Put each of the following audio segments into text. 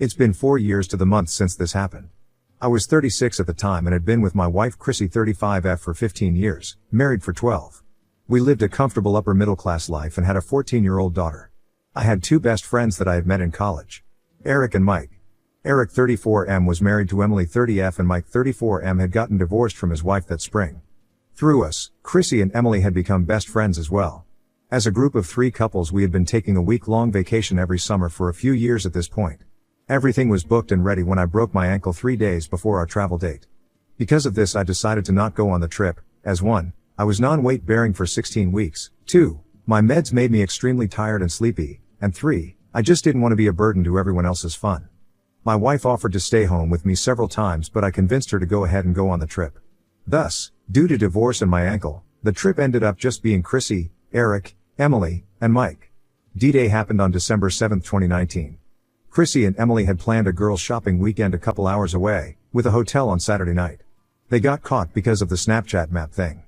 It's been 4 years to the month since this happened. I was 36 at the time and had been with my wife Chrissy 35F for 15 years, married for 12. We lived a comfortable upper middle class life and had a 14-year-old daughter. I had two best friends that I had met in college. Eric and Mike. Eric 34M was married to Emily 30F and Mike 34M had gotten divorced from his wife that spring. Through us, Chrissy and Emily had become best friends as well. As a group of 3 couples we had been taking a week-long vacation every summer for a few years at this point. Everything was booked and ready when I broke my ankle 3 days before our travel date. Because of this I decided to not go on the trip, as 1, I was non-weight bearing for 16 weeks, 2, my meds made me extremely tired and sleepy, and 3, I just didn't want to be a burden to everyone else's fun. My wife offered to stay home with me several times but I convinced her to go ahead and go on the trip. Thus, due to divorce and my ankle, the trip ended up just being Chrissy, Eric, Emily, and Mike. D-Day happened on December 7, 2019. Chrissy and Emily had planned a girls' shopping weekend a couple hours away, with a hotel on Saturday night. They got caught because of the Snapchat map thing.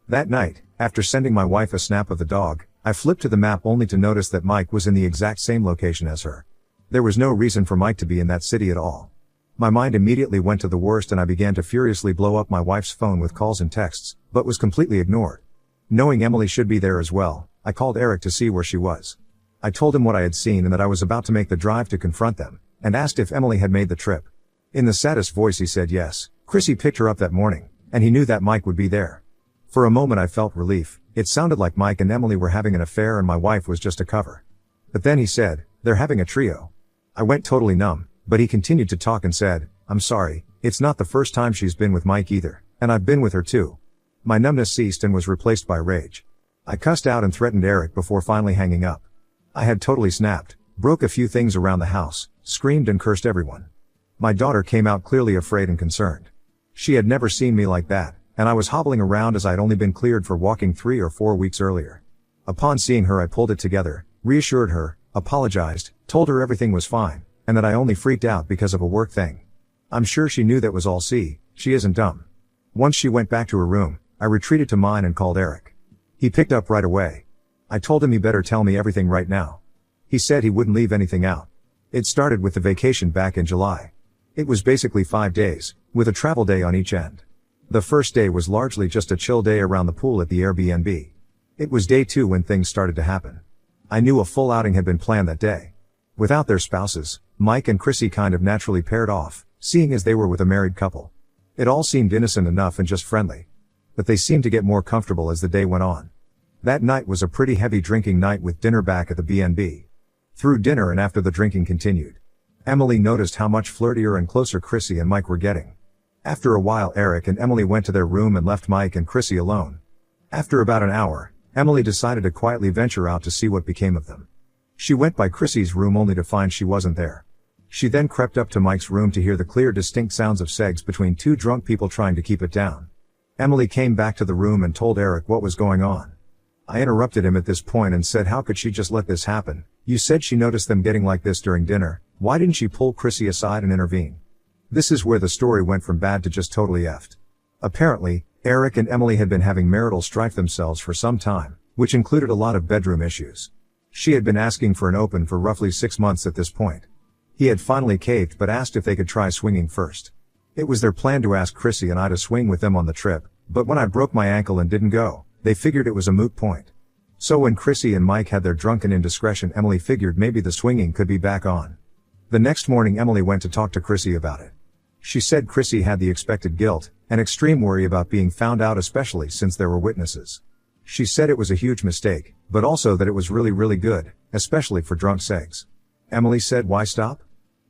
That night, after sending my wife a snap of the dog, I flipped to the map only to notice that Mike was in the exact same location as her. There was no reason for Mike to be in that city at all. My mind immediately went to the worst and I began to furiously blow up my wife's phone with calls and texts, but was completely ignored. Knowing Emily should be there as well, I called Eric to see where she was. I told him what I had seen and that I was about to make the drive to confront them, and asked if Emily had made the trip. In the saddest voice he said yes, Chrissy picked her up that morning, and he knew that Mike would be there. For a moment I felt relief. It sounded like Mike and Emily were having an affair and my wife was just a cover. But then he said, they're having a trio. I went totally numb, but he continued to talk and said, I'm sorry, it's not the first time she's been with Mike either, and I've been with her too. My numbness ceased and was replaced by rage. I cussed out and threatened Eric before finally hanging up. I had totally snapped, broke a few things around the house, screamed and cursed everyone. My daughter came out clearly afraid and concerned. She had never seen me like that, and I was hobbling around as I had only been cleared for walking 3 or 4 weeks earlier. Upon seeing her I pulled it together, reassured her, apologized, told her everything was fine, and that I only freaked out because of a work thing. I'm sure she knew that was all. She isn't dumb. Once she went back to her room, I retreated to mine and called Eric. He picked up right away. I told him he better tell me everything right now. He said he wouldn't leave anything out. It started with the vacation back in July. It was basically 5 days, with a travel day on each end. The first day was largely just a chill day around the pool at the Airbnb. It was day 2 when things started to happen. I knew a full outing had been planned that day. Without their spouses, Mike and Chrissy kind of naturally paired off, seeing as they were with a married couple. It all seemed innocent enough and just friendly. But they seemed to get more comfortable as the day went on. That night was a pretty heavy drinking night with dinner back at the B&B. Through dinner and after the drinking continued, Emily noticed how much flirtier and closer Chrissy and Mike were getting. After a while Eric and Emily went to their room and left Mike and Chrissy alone. After about an hour, Emily decided to quietly venture out to see what became of them. She went by Chrissy's room only to find she wasn't there. She then crept up to Mike's room to hear the clear distinct sounds of sex between 2 drunk people trying to keep it down. Emily came back to the room and told Eric what was going on. I interrupted him at this point and said, how could she just let this happen? You said she noticed them getting like this during dinner. Why didn't she pull Chrissy aside and intervene? This is where the story went from bad to just totally effed. Apparently, Eric and Emily had been having marital strife themselves for some time, which included a lot of bedroom issues. She had been asking for an open for roughly 6 months at this point. He had finally caved but asked if they could try swinging first. It was their plan to ask Chrissy and I to swing with them on the trip, but when I broke my ankle and didn't go, they figured it was a moot point. So when Chrissy and Mike had their drunken indiscretion, Emily figured maybe the swinging could be back on. The next morning Emily went to talk to Chrissy about it. She said Chrissy had the expected guilt, and extreme worry about being found out, especially since there were witnesses. She said it was a huge mistake, but also that it was really good, especially for drunk sex. Emily said, why stop?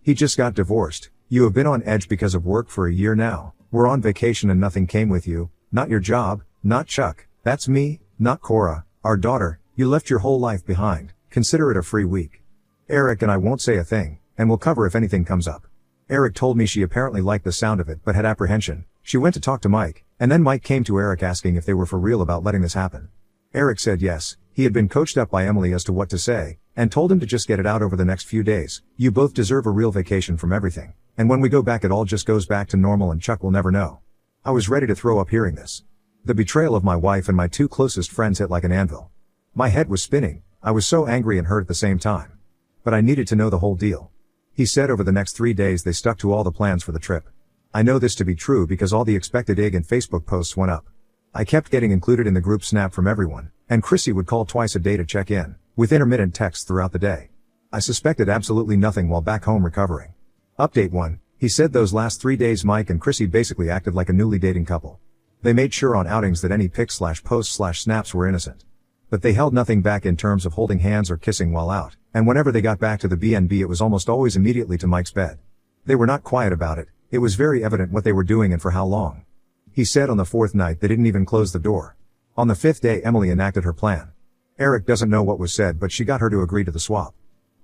He just got divorced. You have been on edge because of work for a year now. We're on vacation and nothing came with you. Not your job, not Chuck. That's me, not Cora, our daughter. You left your whole life behind. Consider it a free week. Eric and I won't say a thing, and we'll cover if anything comes up. Eric told me she apparently liked the sound of it but had apprehension. She went to talk to Mike, and then Mike came to Eric asking if they were for real about letting this happen. Eric said yes, he had been coached up by Emily as to what to say, and told him to just get it out over the next few days. You both deserve a real vacation from everything, and when we go back it all just goes back to normal and Chuck will never know. I was ready to throw up hearing this. The betrayal of my wife and my 2 closest friends hit like an anvil. My head was spinning. I was so angry and hurt at the same time. But I needed to know the whole deal. He said over the next 3 days they stuck to all the plans for the trip. I know this to be true because all the expected IG and Facebook posts went up. I kept getting included in the group snap from everyone, and Chrissy would call twice a day to check in, with intermittent texts throughout the day. I suspected absolutely nothing while back home recovering. Update 1. He said those last 3 days Mike and Chrissy basically acted like a newly dating couple. They made sure on outings that any pics/posts/snaps were innocent. But they held nothing back in terms of holding hands or kissing while out, and whenever they got back to the BNB it was almost always immediately to Mike's bed. They were not quiet about it, it was very evident what they were doing and for how long. He said on the 4th night they didn't even close the door. On the 5th day Emily enacted her plan. Eric doesn't know what was said but she got her to agree to the swap.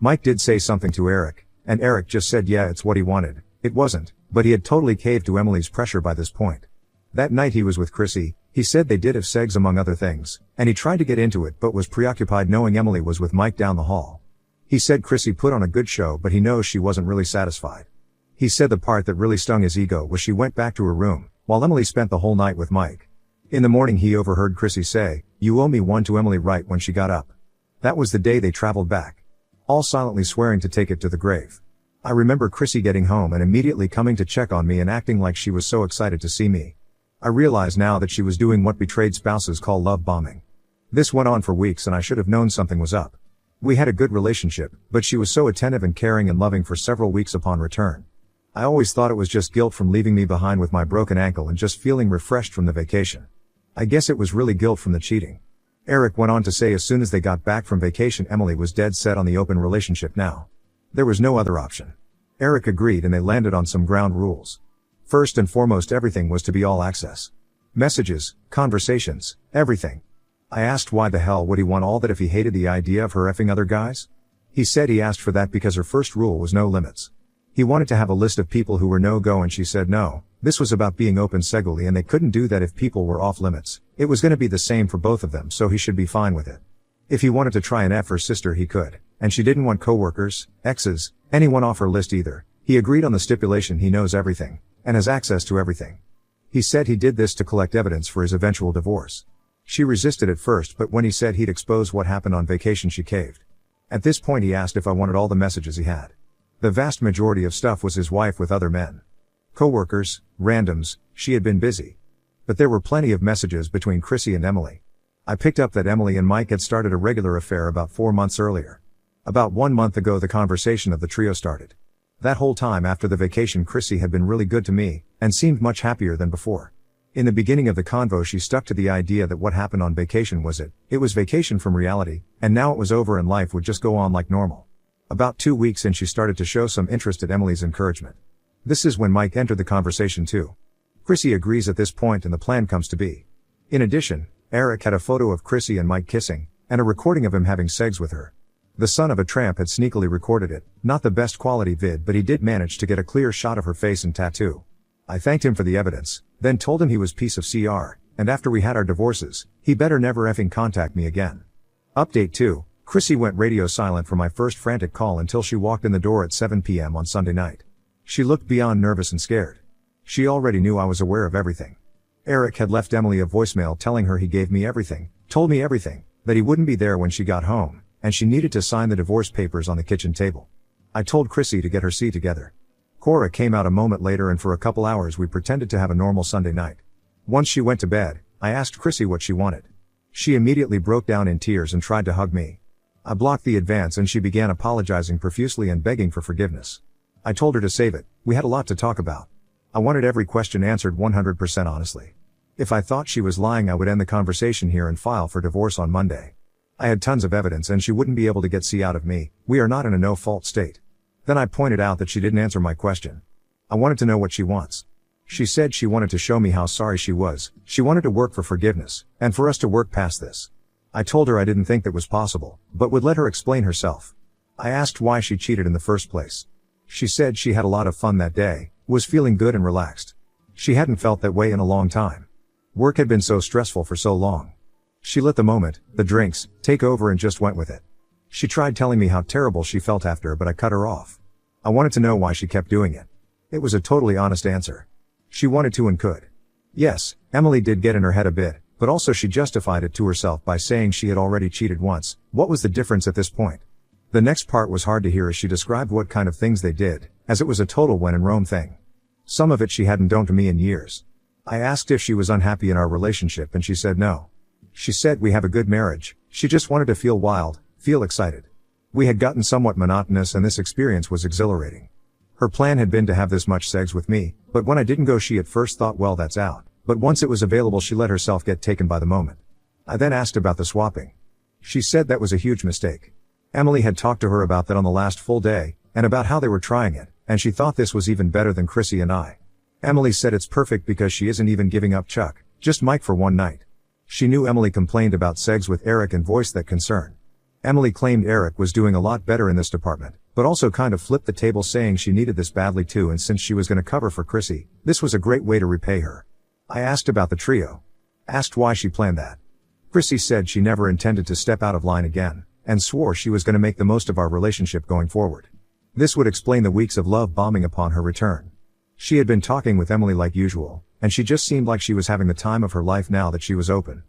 Mike did say something to Eric, and Eric just said yeah it's what he wanted. It wasn't, but he had totally caved to Emily's pressure by this point. That night he was with Chrissy, he said they did have sex among other things, and he tried to get into it but was preoccupied knowing Emily was with Mike down the hall. He said Chrissy put on a good show but he knows she wasn't really satisfied. He said the part that really stung his ego was she went back to her room, while Emily spent the whole night with Mike. In the morning he overheard Chrissy say, "You owe me one" to Emily right when she got up. That was the day they traveled back. All silently swearing to take it to the grave. I remember Chrissy getting home and immediately coming to check on me and acting like she was so excited to see me. I realize now that she was doing what betrayed spouses call love bombing. This went on for weeks and I should have known something was up. We had a good relationship, but she was so attentive and caring and loving for several weeks upon return. I always thought it was just guilt from leaving me behind with my broken ankle and just feeling refreshed from the vacation. I guess it was really guilt from the cheating. Eric went on to say as soon as they got back from vacation Emily was dead set on the open relationship now. There was no other option. Eric agreed and they landed on some ground rules. First and foremost everything was to be all access. Messages, conversations, everything. I asked why the hell would he want all that if he hated the idea of her effing other guys? He said he asked for that because her first rule was no limits. He wanted to have a list of people who were no-go and she said no. This was about being open sexually and they couldn't do that if people were off limits. It was gonna be the same for both of them so he should be fine with it. If he wanted to try and F her sister he could, and she didn't want coworkers, exes, anyone off her list either. He agreed on the stipulation he knows everything, and has access to everything. He said he did this to collect evidence for his eventual divorce. She resisted at first but when he said he'd expose what happened on vacation she caved. At this point he asked if I wanted all the messages he had. The vast majority of stuff was his wife with other men. Coworkers, randoms, she had been busy. But there were plenty of messages between Chrissy and Emily. I picked up that Emily and Mike had started a regular affair about 4 months earlier. About 1 month ago the conversation of the trio started. That whole time after the vacation Chrissy had been really good to me, and seemed much happier than before. In the beginning of the convo she stuck to the idea that what happened on vacation was it. It was vacation from reality, and now it was over and life would just go on like normal. About 2 weeks in she started to show some interest at Emily's encouragement. This is when Mike entered the conversation too. Chrissy agrees at this point and the plan comes to be. In addition, Eric had a photo of Chrissy and Mike kissing, and a recording of him having sex with her. The son of a tramp had sneakily recorded it, not the best quality vid but he did manage to get a clear shot of her face and tattoo. I thanked him for the evidence, then told him he was piece of CR, and after we had our divorces, he better never effing contact me again. Update 2, Chrissy went radio silent for my first frantic call until she walked in the door at 7 p.m. on Sunday night. She looked beyond nervous and scared. She already knew I was aware of everything. Eric had left Emily a voicemail telling her he gave me everything, told me everything, that he wouldn't be there when she got home, and she needed to sign the divorce papers on the kitchen table. I told Chrissy to get her C together. Cora came out a moment later and for a couple hours we pretended to have a normal Sunday night. Once she went to bed, I asked Chrissy what she wanted. She immediately broke down in tears and tried to hug me. I blocked the advance and she began apologizing profusely and begging for forgiveness. I told her to save it, we had a lot to talk about. I wanted every question answered 100% honestly. If I thought she was lying I would end the conversation here and file for divorce on Monday. I had tons of evidence and she wouldn't be able to get C out of me, we are not in a no-fault state. Then I pointed out that she didn't answer my question. I wanted to know what she wants. She said she wanted to show me how sorry she was, she wanted to work for forgiveness, and for us to work past this. I told her I didn't think that was possible, but would let her explain herself. I asked why she cheated in the first place. She said she had a lot of fun that day, was feeling good and relaxed. She hadn't felt that way in a long time. Work had been so stressful for so long. She let the moment, the drinks, take over and just went with it. She tried telling me how terrible she felt after but I cut her off. I wanted to know why she kept doing it. It was a totally honest answer. She wanted to and could. Yes, Emily did get in her head a bit, but also she justified it to herself by saying she had already cheated once. What was the difference at this point? The next part was hard to hear as she described what kind of things they did, as it was a total when in Rome thing. Some of it she hadn't done to me in years. I asked if she was unhappy in our relationship and she said no. She said we have a good marriage, she just wanted to feel wild, feel excited. We had gotten somewhat monotonous and this experience was exhilarating. Her plan had been to have this much sex with me, but when I didn't go she at first thought well that's out, but once it was available she let herself get taken by the moment. I then asked about the swapping. She said that was a huge mistake. Emily had talked to her about that on the last full day, and about how they were trying it, and she thought this was even better than Chrissy and I. Emily said it's perfect because she isn't even giving up Chuck, just Mike for one night. She knew Emily complained about sex with Eric and voiced that concern. Emily claimed Eric was doing a lot better in this department, but also kind of flipped the table saying she needed this badly too and since she was going to cover for Chrissy, this was a great way to repay her. I asked about the trio. Asked why she planned that. Chrissy said she never intended to step out of line again, and swore she was going to make the most of our relationship going forward. This would explain the weeks of love bombing upon her return. She had been talking with Emily like usual, and she just seemed like she was having the time of her life now that she was open.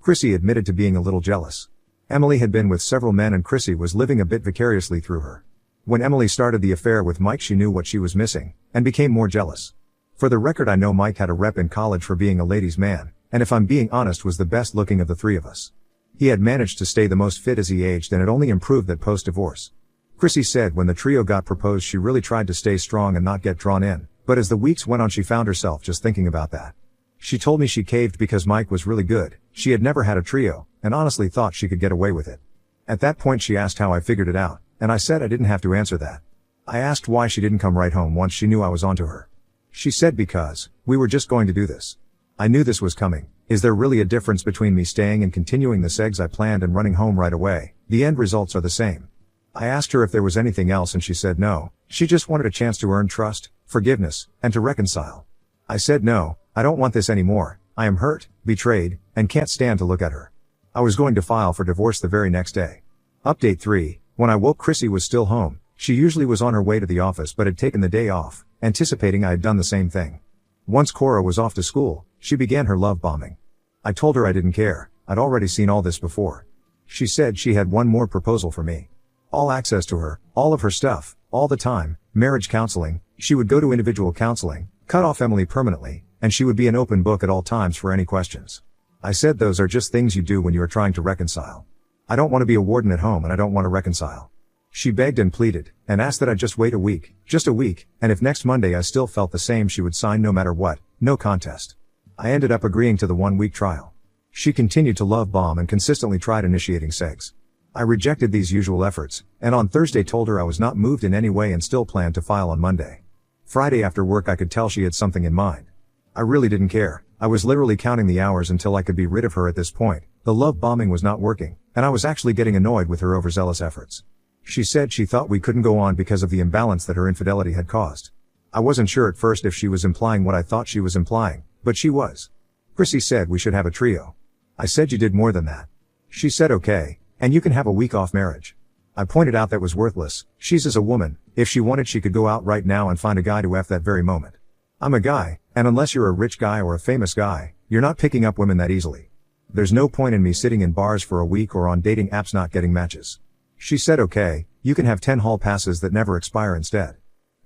Chrissy admitted to being a little jealous. Emily had been with several men and Chrissy was living a bit vicariously through her. When Emily started the affair with Mike she knew what she was missing, and became more jealous. For the record I know Mike had a rep in college for being a ladies' man, and if I'm being honest was the best looking of the three of us. He had managed to stay the most fit as he aged and it only improved that post-divorce. Chrissy said when the trio got proposed she really tried to stay strong and not get drawn in, but as the weeks went on she found herself just thinking about that. She told me she caved because Mike was really good, she had never had a trio, and honestly thought she could get away with it. At that point she asked how I figured it out, and I said I didn't have to answer that. I asked why she didn't come right home once she knew I was onto her. She said because, we were just going to do this. I knew this was coming. Is there really a difference between me staying and continuing the segs I planned and running home right away? The end results are the same. I asked her if there was anything else and she said no, she just wanted a chance to earn trust, forgiveness, and to reconcile. I said no, I don't want this anymore, I am hurt, betrayed, and can't stand to look at her. I was going to file for divorce the very next day. Update 3, when I woke Chrissy was still home, she usually was on her way to the office but had taken the day off, anticipating I had done the same thing. Once Cora was off to school, she began her love bombing. I told her I didn't care, I'd already seen all this before. She said she had one more proposal for me. All access to her, all of her stuff, all the time, marriage counseling, she would go to individual counseling, cut off Emily permanently, and she would be an open book at all times for any questions. I said those are just things you do when you are trying to reconcile. I don't want to be a warden at home and I don't want to reconcile. She begged and pleaded, and asked that I just wait a week, just a week, and if next Monday I still felt the same she would sign no matter what, no contest. I ended up agreeing to the 1-week trial. She continued to love bomb and consistently tried initiating sex. I rejected these usual efforts, and on Thursday told her I was not moved in any way and still planned to file on Monday. Friday after work I could tell she had something in mind. I really didn't care, I was literally counting the hours until I could be rid of her at this point. The love bombing was not working, and I was actually getting annoyed with her overzealous efforts. She said she thought we couldn't go on because of the imbalance that her infidelity had caused. I wasn't sure at first if she was implying what I thought she was implying, but she was. Chrissy said we should have a trio. I said you did more than that. She said okay, and you can have a week off marriage. I pointed out that was worthless, she's as a woman, if she wanted she could go out right now and find a guy to F that very moment. I'm a guy, and unless you're a rich guy or a famous guy, you're not picking up women that easily. There's no point in me sitting in bars for a week or on dating apps not getting matches. She said okay, you can have 10 hall passes that never expire instead.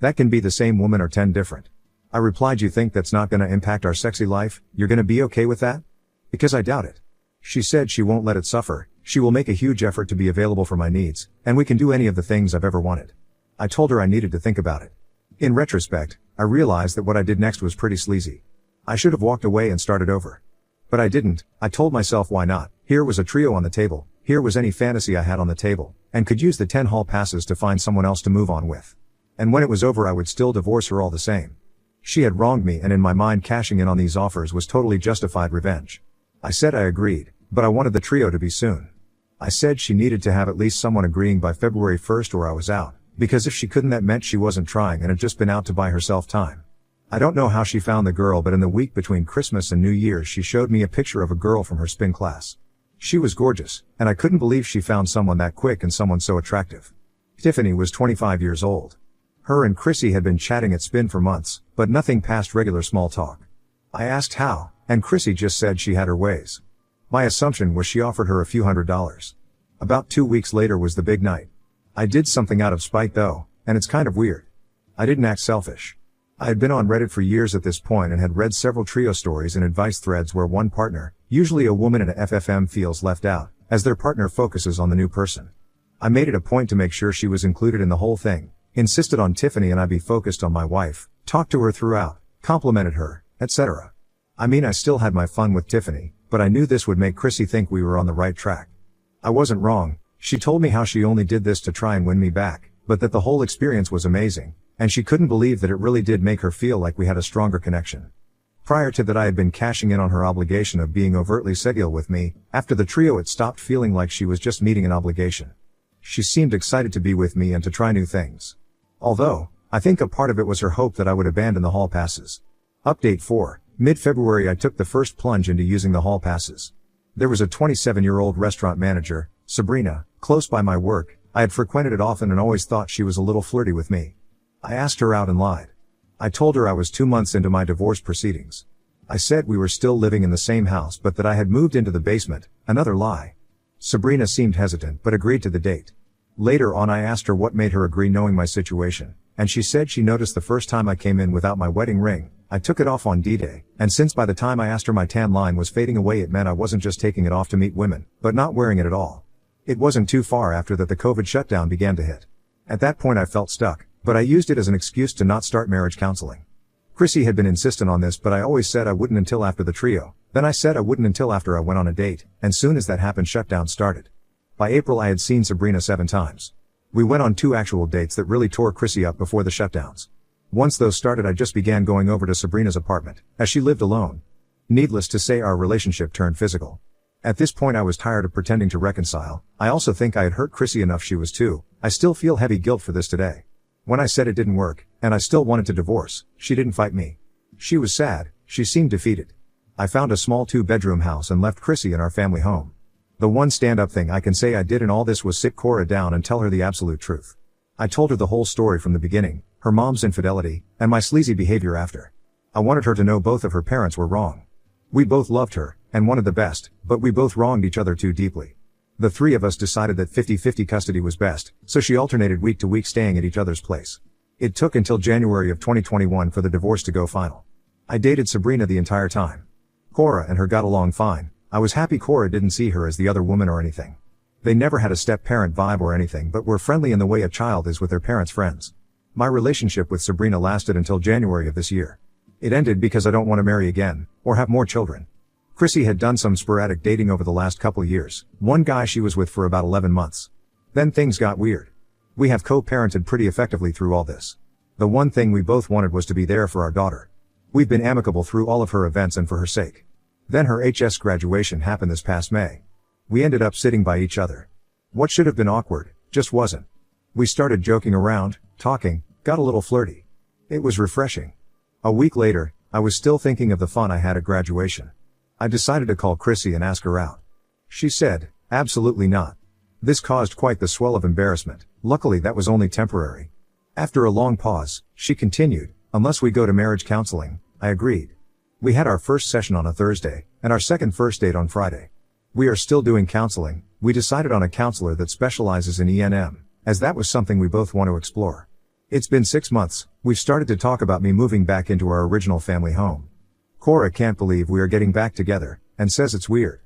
That can be the same woman or 10 different. I replied you think that's not gonna impact our sexy life, you're gonna be okay with that? Because I doubt it. She said she won't let it suffer, she will make a huge effort to be available for my needs, and we can do any of the things I've ever wanted. I told her I needed to think about it. In retrospect, I realized that what I did next was pretty sleazy. I should have walked away and started over. But I didn't. I told myself why not. Here was a trio on the table, here was any fantasy I had on the table, and could use the 10 hall passes to find someone else to move on with. And when it was over I would still divorce her all the same. She had wronged me and in my mind cashing in on these offers was totally justified revenge. I said I agreed, but I wanted the trio to be soon. I said she needed to have at least someone agreeing by February 1st or I was out, because if she couldn't that meant she wasn't trying and had just been out to buy herself time. I don't know how she found the girl but in the week between Christmas and New Year's she showed me a picture of a girl from her spin class. She was gorgeous, and I couldn't believe she found someone that quick and someone so attractive. Tiffany was 25 years old. Her and Chrissy had been chatting at spin for months, but nothing past regular small talk. I asked how, and Chrissy just said she had her ways. My assumption was she offered her a few $100s. About 2 weeks later was the big night. I did something out of spite though, and it's kind of weird. I didn't act selfish. I had been on Reddit for years at this point and had read several trio stories and advice threads where one partner, usually a woman in a FFM, feels left out, as their partner focuses on the new person. I made it a point to make sure she was included in the whole thing, insisted on Tiffany and I be focused on my wife, talked to her throughout, complimented her, etc. I mean, I still had my fun with Tiffany, but I knew this would make Chrissy think we were on the right track. I wasn't wrong. She told me how she only did this to try and win me back, but that the whole experience was amazing, and she couldn't believe that it really did make her feel like we had a stronger connection. Prior to that, I had been cashing in on her obligation of being overtly sexual with me. After the trio, it stopped feeling like she was just meeting an obligation. She seemed excited to be with me and to try new things. Although, I think a part of it was her hope that I would abandon the hall passes. Update 4. Mid-February I took the first plunge into using the hall passes. There was a 27-year-old restaurant manager, Sabrina, close by my work. I had frequented it often and always thought she was a little flirty with me. I asked her out and lied. I told her I was 2 months into my divorce proceedings. I said we were still living in the same house but that I had moved into the basement, another lie. Sabrina seemed hesitant but agreed to the date. Later on I asked her what made her agree knowing my situation, and she said she noticed the first time I came in without my wedding ring, I took it off on D-Day, and since by the time I asked her my tan line was fading away, it meant I wasn't just taking it off to meet women, but not wearing it at all. It wasn't too far after that the COVID shutdown began to hit. At that point I felt stuck, but I used it as an excuse to not start marriage counseling. Chrissy had been insistent on this, but I always said I wouldn't until after the trio. Then I said I wouldn't until after I went on a date, and soon as that happened, shutdown started. By April I had seen Sabrina 7 times. We went on 2 actual dates that really tore Chrissy up before the shutdowns. Once those started, I just began going over to Sabrina's apartment, as she lived alone. Needless to say, our relationship turned physical. At this point I was tired of pretending to reconcile. I also think I had hurt Chrissy enough, she was too. I still feel heavy guilt for this today. When I said it didn't work, and I still wanted to divorce, she didn't fight me. She was sad, she seemed defeated. I found a small 2-bedroom house and left Chrissy in our family home. The one stand-up thing I can say I did in all this was sit Cora down and tell her the absolute truth. I told her the whole story from the beginning, her mom's infidelity, and my sleazy behavior after. I wanted her to know both of her parents were wrong. We both loved her, and wanted the best, but we both wronged each other too deeply. The 3 of us decided that 50-50 custody was best, so she alternated week to week staying at each other's place. It took until January of 2021 for the divorce to go final. I dated Sabrina the entire time. Cora and her got along fine. I was happy Cora didn't see her as the other woman or anything. They never had a step-parent vibe or anything, but were friendly in the way a child is with their parents' friends. My relationship with Sabrina lasted until January of this year. It ended because I don't want to marry again, or have more children. Chrissy had done some sporadic dating over the last couple years, one guy she was with for about 11 months. Then things got weird. We have co-parented pretty effectively through all this. The one thing we both wanted was to be there for our daughter. We've been amicable through all of her events and for her sake. Then her HS graduation happened this past May. We ended up sitting by each other. What should have been awkward, just wasn't. We started joking around, talking, got a little flirty. It was refreshing. A week later, I was still thinking of the fun I had at graduation. I decided to call Chrissy and ask her out. She said, absolutely not. This caused quite the swell of embarrassment. Luckily that was only temporary. After a long pause, she continued, unless we go to marriage counseling. I agreed. We had our first session on a Thursday, and our second first date on Friday. We are still doing counseling. We decided on a counselor that specializes in ENM, as that was something we both want to explore. It's been 6 months. We've started to talk about me moving back into our original family home. Cora can't believe we are getting back together, and says it's weird.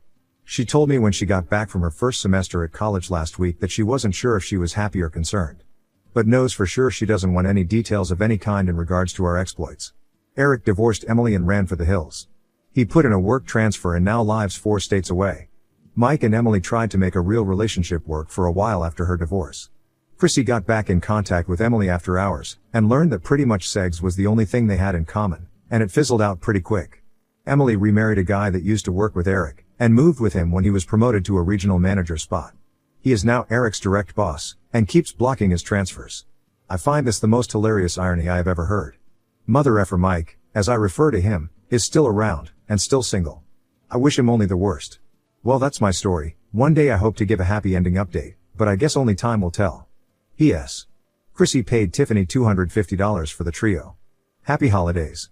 She told me when she got back from her first semester at college last week that she wasn't sure if she was happy or concerned. But knows for sure she doesn't want any details of any kind in regards to our exploits. Eric divorced Emily and ran for the hills. He put in a work transfer and now lives 4 states away. Mike and Emily tried to make a real relationship work for a while after her divorce. Chrissy got back in contact with Emily after hours, and learned that pretty much sex was the only thing they had in common, and it fizzled out pretty quick. Emily remarried a guy that used to work with Eric, and moved with him when he was promoted to a regional manager spot. He is now Eric's direct boss, and keeps blocking his transfers. I find this the most hilarious irony I have ever heard. Mother effer Mike, as I refer to him, is still around, and still single. I wish him only the worst. Well, that's my story. One day I hope to give a happy ending update, but I guess only time will tell. P.S. Chrissy paid Tiffany $250 for the trio. Happy holidays.